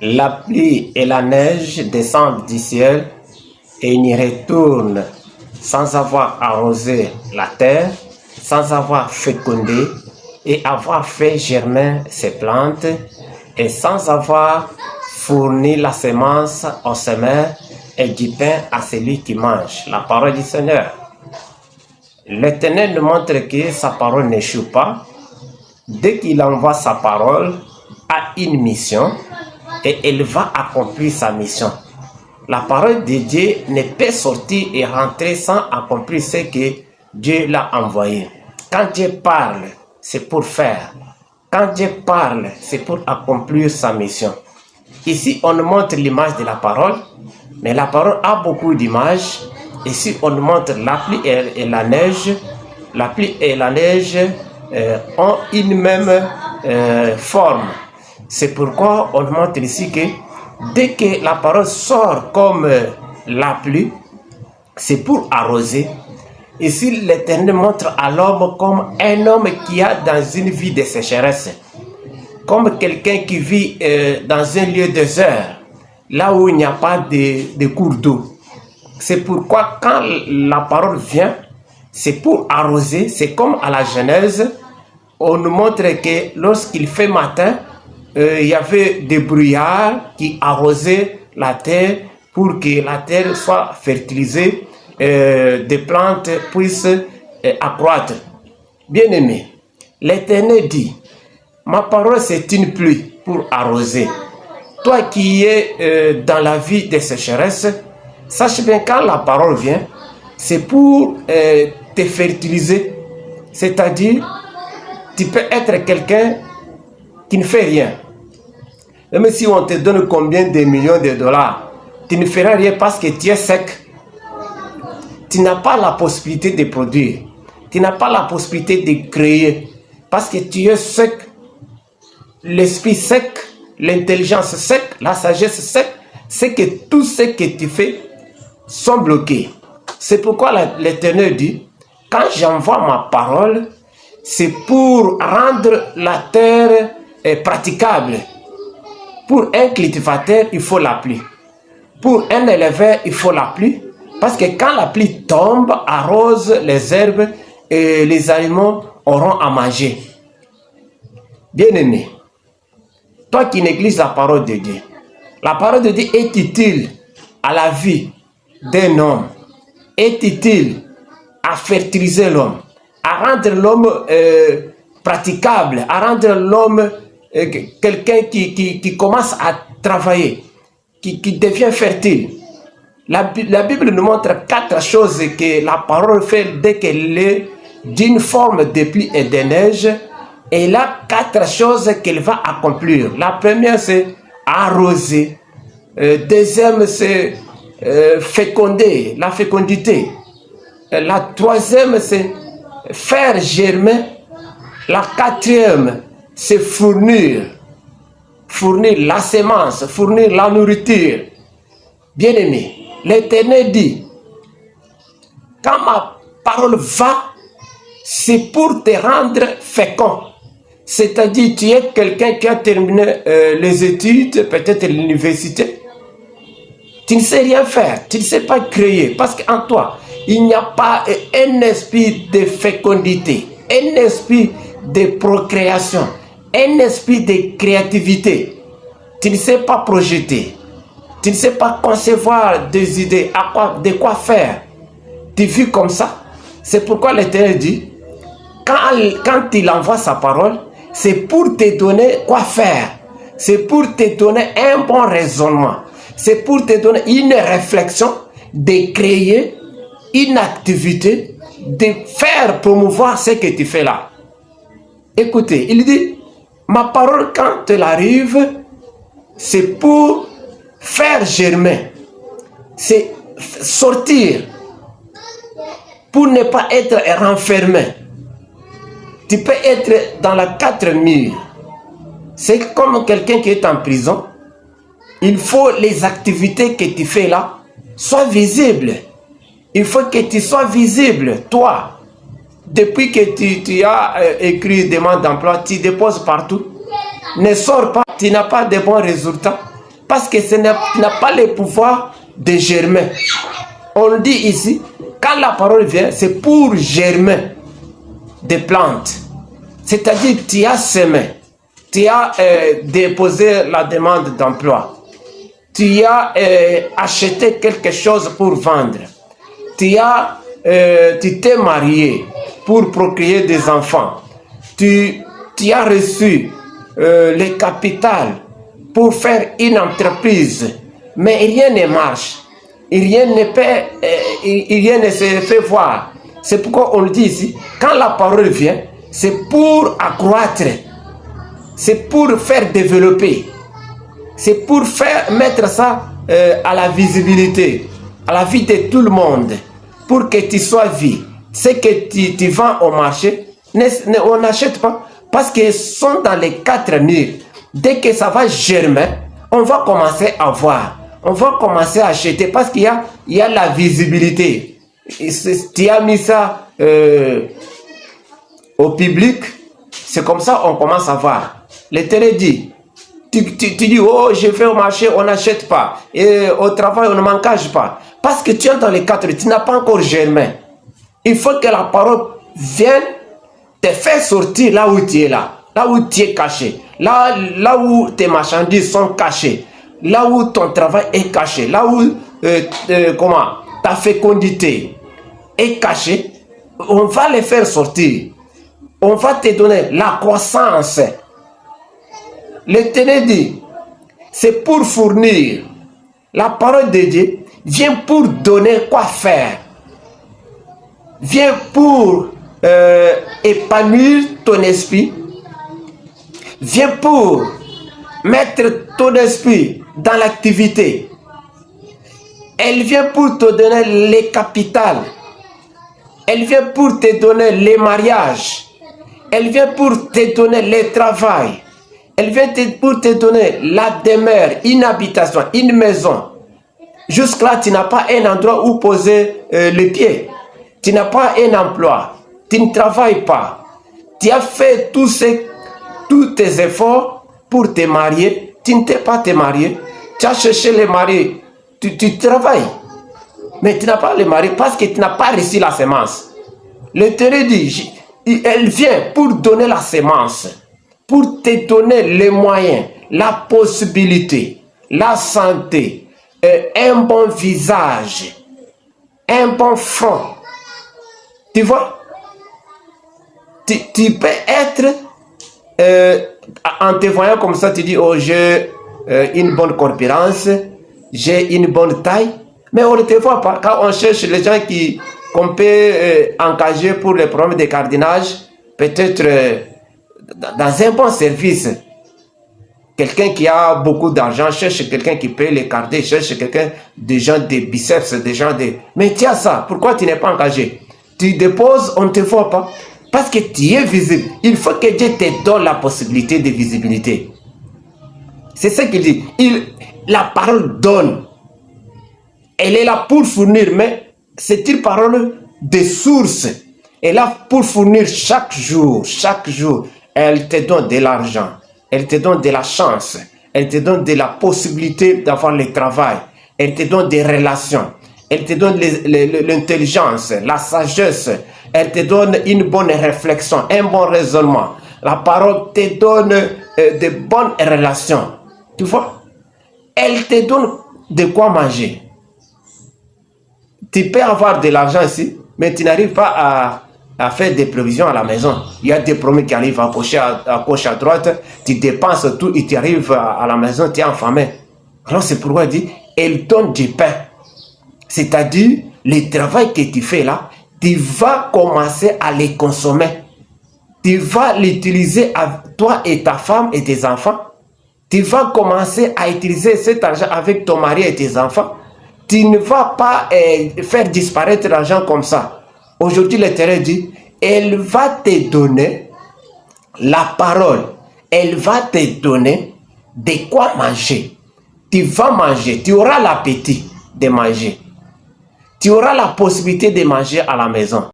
La pluie et la neige descendent du ciel et n'y retournent sans avoir arrosé la terre, sans avoir fécondé et avoir fait germer ses plantes, et sans avoir fourni la semence au semeur et du pain à celui qui mange. La parole du Seigneur. L'Éternel nous montre que sa parole n'échoue pas. Dès qu'il envoie sa parole à une mission, et elle va accomplir sa mission. La parole de Dieu ne peut sortir et rentrer sans accomplir ce que Dieu l'a envoyé. Quand Dieu parle, c'est pour faire. Quand Dieu parle, c'est pour accomplir sa mission. Ici, on nous montre l'image de la parole, mais la parole a beaucoup d'images. Ici, on nous montre la pluie et la neige. La pluie et la neige ont une même forme. C'est pourquoi on nous montre ici que dès que la parole sort comme la pluie, c'est pour arroser. Ici, l'Éternel montre à l'homme comme un homme qui a dans une vie de sécheresse, comme quelqu'un qui vit dans un lieu désert, là où il n'y a pas de cours d'eau. C'est pourquoi quand la parole vient, c'est pour arroser. C'est comme à la Genèse, on nous montre que lorsqu'il fait matin, il y avait des brouillards qui arrosaient la terre pour que la terre soit fertilisée, des plantes puissent accroître. Bien-aimé, l'Éternel dit, ma parole c'est une pluie pour arroser. Toi qui es dans la vie de sécheresse, sache bien quand la parole vient, c'est pour te fertiliser. C'est-à-dire, tu peux être quelqu'un qui ne fait rien. Même si on te donne combien de millions de dollars, tu ne feras rien parce que tu es sec. Tu n'as pas la possibilité de produire. Tu n'as pas la possibilité de créer parce que tu es sec. L'esprit sec, l'intelligence sec, la sagesse sec, c'est que tout ce que tu fais sont bloqués. C'est pourquoi l'Éternel dit, quand j'envoie ma parole, c'est pour rendre la terre praticable. Pour un cultivateur, il faut la pluie. Pour un éleveur, il faut la pluie. Parce que quand la pluie tombe, arrose les herbes et les animaux auront à manger. Bien-aimé, toi qui négliges la parole de Dieu, la parole de Dieu est utile à la vie d'un homme, est utile à fertiliser l'homme, à rendre l'homme praticable, à rendre l'homme quelqu'un qui commence à travailler, qui devient fertile. La Bible nous montre 4 choses que la parole fait dès qu'elle est d'une forme de pluie et de neige. Et il a 4 choses qu'elle va accomplir. La première, c'est arroser. Deuxième, c'est féconder, la fécondité. La troisième, c'est faire germer. La quatrième, c'est fournir la semence, fournir la nourriture. Bien-aimé, l'Éternel dit, quand ma parole va, c'est pour te rendre fécond. C'est-à-dire, tu es quelqu'un qui a terminé les études, peut-être l'université. Tu ne sais rien faire, tu ne sais pas créer, parce qu'en toi, il n'y a pas un esprit de fécondité, un esprit de procréation, un esprit de créativité. Tu ne sais pas projeter, tu ne sais pas concevoir des idées, de quoi faire. Tu vis comme ça. C'est pourquoi l'Éternel dit, quand il envoie sa parole, c'est pour te donner quoi faire. C'est pour te donner un bon raisonnement. C'est pour te donner une réflexion, de créer une activité, de faire promouvoir ce que tu fais là. Écoutez, il dit, ma parole quand elle arrive, c'est pour faire germer. C'est sortir pour ne pas être renfermé. Tu peux être dans la 4 murs. C'est comme quelqu'un qui est en prison. Il faut les activités que tu fais là soient visibles. Il faut que tu sois visible, toi. Depuis que tu as écrit demande d'emploi, tu déposes partout. Ne sors pas, tu n'as pas de bons résultats. Parce que ce n'a pas le pouvoir de germer. On dit ici, quand la parole vient, c'est pour germer des plantes. C'est-à-dire que tu as semé, tu as déposé la demande d'emploi, tu as acheté quelque chose pour vendre, tu t'es marié pour procréer des enfants, tu as reçu le capital pour faire une entreprise, mais rien ne marche, rien ne se fait voir. C'est pourquoi on le dit ici, quand la parole vient, c'est pour accroître, c'est pour faire développer, c'est pour mettre ça à la visibilité, à la vie de tout le monde, pour que tu sois vu. Ce que tu vends au marché, on n'achète pas, parce qu'ils sont dans les 4 murs. Dès que ça va germer, on va commencer à voir, on va commencer à acheter, parce qu'il y a la visibilité. Tu as mis ça au public, c'est comme ça on commence à voir. L'Éternel dit, tu dis, oh, je vais au marché, on n'achète pas. Et au travail, on ne m'engage pas. Parce que tu es dans les 4, tu n'as pas encore germé. Il faut que la parole vienne te faire sortir là où tu es là où tu es caché, là où tes marchandises sont cachées, là où ton travail est caché, là où ta fécondité est cachée, on va les faire sortir. On va te donner la croissance. L'Éternel dit, c'est pour fournir. La parole de Dieu vient pour donner quoi faire. Vient pour épanouir ton esprit. Vient pour mettre ton esprit dans l'activité. Elle vient pour te donner les capitales. Elle vient pour te donner les mariages. Elle vient pour te donner le travail. Elle vient pour te donner la demeure, une habitation, une maison. Jusque-là, tu n'as pas un endroit où poser les pieds. Tu n'as pas un emploi. Tu ne travailles pas. Tu as fait tous tes efforts pour te marier. Tu ne t'es pas te marier. Tu as cherché les maris. Tu travailles. Mais tu n'as pas le mari parce que tu n'as pas reçu la semence. L'Éternel dit, elle vient pour donner la semence, pour te donner les moyens, la possibilité, la santé, un bon visage, un bon front. Tu vois, tu peux être, en te voyant comme ça, tu dis, oh, j'ai une bonne corpulence, j'ai une bonne taille, mais on ne te voit pas. Quand on cherche les gens qu'on peut engager pour les problèmes de cardinage, peut-être dans un bon service. Quelqu'un qui a beaucoup d'argent cherche quelqu'un qui peut les carder, cherche quelqu'un, des gens des biceps, des gens des... Mais tu as ça, pourquoi tu n'es pas engagé? Tu déposes, on ne te voit pas. Parce que tu es visible. Il faut que Dieu te donne la possibilité de visibilité. C'est ce qu'il dit. La parole donne. Elle est là pour fournir, mais c'est une parole de source. Elle est là pour fournir chaque jour. Elle te donne de l'argent. Elle te donne de la chance. Elle te donne de la possibilité d'avoir le travail. Elle te donne des relations. Elle te donne l'intelligence, la sagesse. Elle te donne une bonne réflexion, un bon raisonnement. La parole te donne de bonnes relations. Tu vois? Elle te donne de quoi manger. Tu peux avoir de l'argent ici, mais tu n'arrives pas à faire des provisions à la maison. Il y a des promis qui arrivent à gauche, à droite. Tu dépenses tout et tu arrives à la maison, tu es affamé. Alors c'est pourquoi il dit, elle donne du pain. C'est-à-dire, le travail que tu fais là, tu vas commencer à les consommer. Tu vas l'utiliser à toi et ta femme et tes enfants. Tu vas commencer à utiliser cet argent avec ton mari et tes enfants. Tu ne vas pas faire disparaître l'argent comme ça. Aujourd'hui, l'Éternel dit, elle va te donner la parole. Elle va te donner de quoi manger. Tu vas manger. Tu auras l'appétit de manger. Tu auras la possibilité de manger à la maison.